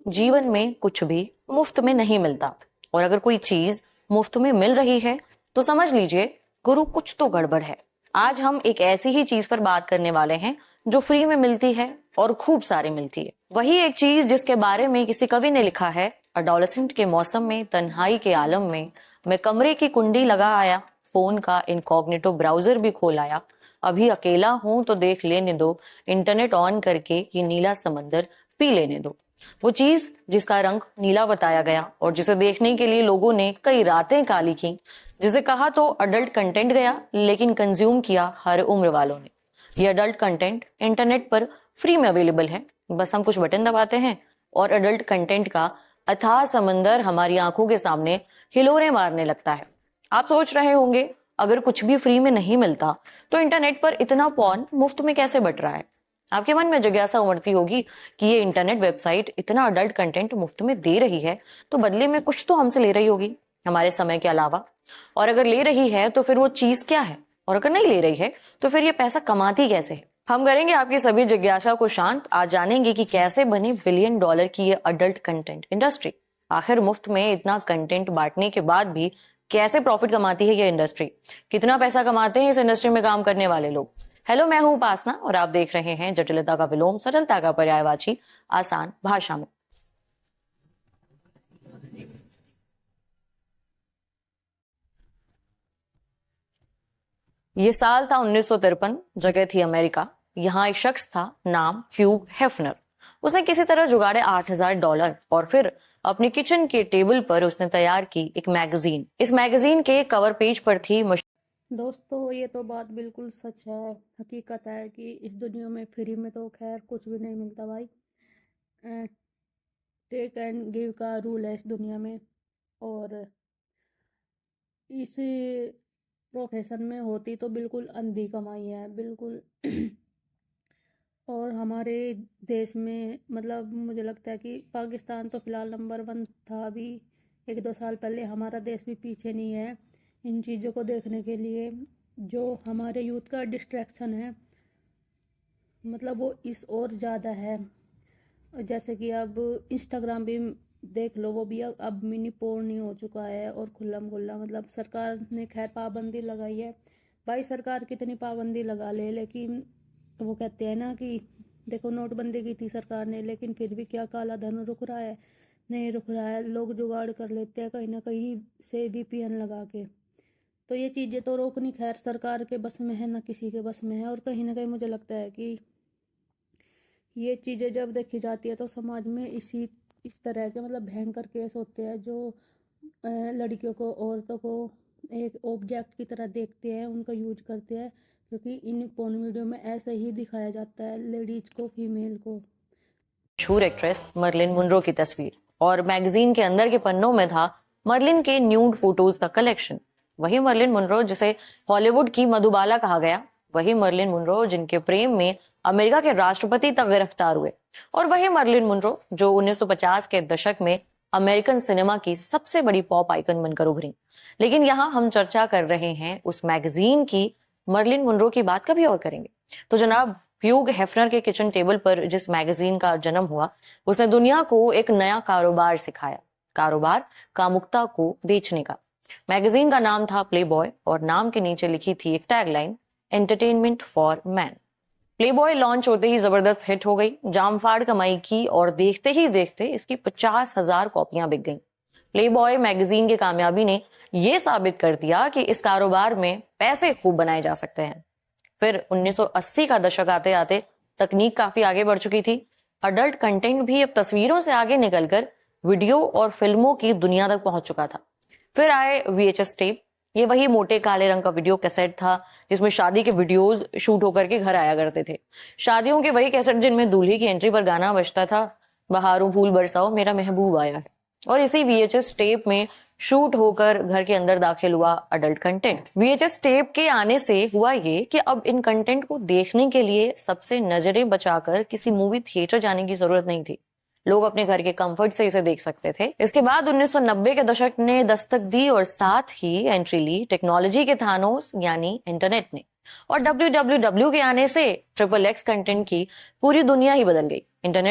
जीवन में कुछ भी मुफ्त में नहीं मिलता, और अगर कोई चीज मुफ्त में मिल रही है तो समझ लीजिए गुरु कुछ तो गड़बड़ है। आज हम एक ऐसी ही चीज पर बात करने वाले हैं जो फ्री में मिलती है और खूब सारी मिलती है। वही एक चीज जिसके बारे में किसी कवि ने लिखा है, अडोलेसेंट के मौसम में तन्हाई के आलम में मैं कमरे की कुंडी लगा आया, फोन का इनकॉग्निटो ब्राउजर भी खोल आया, अभी अकेला हूं तो देख लेने दो, इंटरनेट ऑन करके ये नीला समंदर पी लेने दो। वो चीज जिसका रंग नीला बताया गया और जिसे देखने के लिए लोगों ने कई रातें काली की, जिसे कहा तो अडल्ट कंटेंट गया लेकिन कंज्यूम किया हर उम्र वालों ने। ये अडल्ट कंटेंट इंटरनेट पर फ्री में अवेलेबल है, बस हम कुछ बटन दबाते हैं और अडल्ट कंटेंट का अथाह समंदर हमारी आंखों के सामने हिलोरे मारने लगता है। आप सोच रहे होंगे, अगर कुछ भी फ्री में नहीं मिलता तो इंटरनेट पर इतना पॉर्न मुफ्त में कैसे बट रहा है। आपके मन में जिज्ञासा उमड़ती होगी कि ये इंटरनेट वेबसाइट इतना अडल्ट कंटेंट मुफ्त में दे रही है तो बदले में कुछ तो हमसे ले रही होगी, हमारे समय के अलावा। और अगर ले रही है तो फिर वो चीज क्या है, और अगर नहीं ले रही है तो फिर ये पैसा कमाती कैसे है। हम करेंगे आपकी सभी जिज्ञासा को शांत। आज जानेंगे कि कैसे बनी $1 बिलियन की ये अडल्ट कंटेंट इंडस्ट्री। आखिर मुफ्त में इतना कंटेंट बांटने के बाद भी कैसे प्रॉफिट कमाती है ये इंडस्ट्री, कितना पैसा कमाते हैं इस इंडस्ट्री में काम करने वाले लोग। हेलो, मैं हूं उपासना और आप देख रहे हैं जटिलता का विलोम, सरलता का पर्यायवाची, आसान भाषा में। ये साल था 1953, जगह थी अमेरिका। यहाँ एक शख्स था, नाम ह्यूग हेफनर। उसने किसी तरह जुगाड़े $8,000 और फिर अपनी किचन के टेबल पर उसने तैयार की एक मैगजीन। इस मैगजीन के कवर पेज पर थी दोस्तों, ये तो बात बिल्कुल सच है, हकीकत है कि इस दुनिया में फ्री में तो खैर कुछ भी नहीं मिलता भाई। टेक एंड गिव का रूल है इस दुनिया में, और इस प्रोफेशन में होती तो बिल्कुल अंधी कमाई है, बिल्कुल। और हमारे देश में मतलब मुझे लगता है कि पाकिस्तान तो फिलहाल नंबर 1 था, अभी 1-2 साल पहले हमारा देश भी पीछे नहीं है इन चीज़ों को देखने के लिए। जो हमारे यूथ का डिस्ट्रैक्शन है, मतलब वो इस और ज़्यादा है। जैसे कि अब इंस्टाग्राम भी देख लो, वो भी अब मिनी पोर्न ही हो चुका है, और खुल्लम खुल्ला मतलब सरकार ने खैर पाबंदी लगाई है। भाई सरकार कितनी पाबंदी लगा ले, लेकिन वो कहते हैं ना कि देखो नोटबंदी की थी सरकार ने, लेकिन फिर भी क्या काला धन रुक रहा है? नहीं रुक रहा है। लोग जुगाड़ कर लेते हैं कहीं ना कहीं से VPN लगा के। तो ये चीज़ें तो रोकनी खैर सरकार के बस में है, ना किसी के बस में है। और कहीं ना कहीं मुझे लगता है कि ये चीज़ें जब देखी जाती है तो समाज में इस तरह के मतलब भयंकर केस होते हैं, जो लड़कियों को, औरतों को एक ऑब्जेक्ट की तरह देखते हैं, उनका यूज करते हैं, क्योंकि इन पोर्न वीडियो में ऐसे ही दिखाया जाता है लेडीज को, फीमेल को। मशहूर एक्ट्रेस मर्लिन मुनरो की तस्वीर, और मैगजीन के अंदर के पन्नों में था मर्लिन के न्यूड फोटोज का कलेक्शन। वही मर्लिन मुनरो जिसे हॉलीवुड की मधुबाला कहा गया, वही मर्लिन मुनरो जिनके प्रेम में अमेरिका के राष्ट्रपति तक गिरफ्तार हुए, और वही मर्लिन मुनरो जो 1950 के दशक में अमेरिकन सिनेमा की सबसे बड़ी पॉप आइकन बनकर उभरी। लेकिन यहाँ हम चर्चा कर रहे हैं उस मैगजीन की, मर्लिन मुनरो की बात कभी और करेंगे। तो जनाब, ह्यूग हेफनर के किचन टेबल पर जिस मैगजीन का जन्म हुआ, उसने दुनिया को एक नया कारोबार सिखाया, कारोबार कामुकता को बेचने का। मैगजीन का नाम था प्लेबॉय और नाम के नीचे लिखी थी एक tagline, entertainment for man. Playboy launch होते ही जबरदस्त हिट हो गई, जामफाड़ कमाई की, और देखते ही देखते इसकी 50,000 कॉपियां बिक गईं। प्लेबॉय मैगजीन की कामयाबी ने यह साबित कर दिया कि इस कारोबार में पैसे खूब बनाए जा सकते हैं। फिर 1980 का दशक आते आते तकनीक काफी आगे बढ़ चुकी थी। अडल्ट कंटेंट भी अब तस्वीरों से आगे निकलकर वीडियो और फिल्मों की दुनिया तक पहुंच चुका था। फिर आए VHS टेप। ये वही मोटे काले रंग का वीडियो कैसेट था जिसमें शादी के वीडियोस शूट होकर के घर आया करते थे। शादियों के वही कैसेट जिनमें दूल्हे की एंट्री पर गाना बजता था, बहारों फूल बरसाओ मेरा महबूब आया है। और इसी VHS टेप में शूट होकर घर के अंदर दाखिल हुआ अडल्ट कंटेंट। VHS टेप के आने से हुआ ये कि अब इन कंटेंट को देखने के लिए सबसे नजरें बचाकर किसी मूवी थिएटर जाने की जरूरत नहीं थी। लोग अपने घर के कंफर्ट से इसे देख सकते थे। इसके बाद 1990 के दशक ने दस्तक दी और साथ ही एंट्री ली टेक्नोलॉजी के थानोस यानी इंटरनेट ने। और WWW के आने से XXX कंटेंट की पूरी दुनिया ही बदल गई। इंटरनेट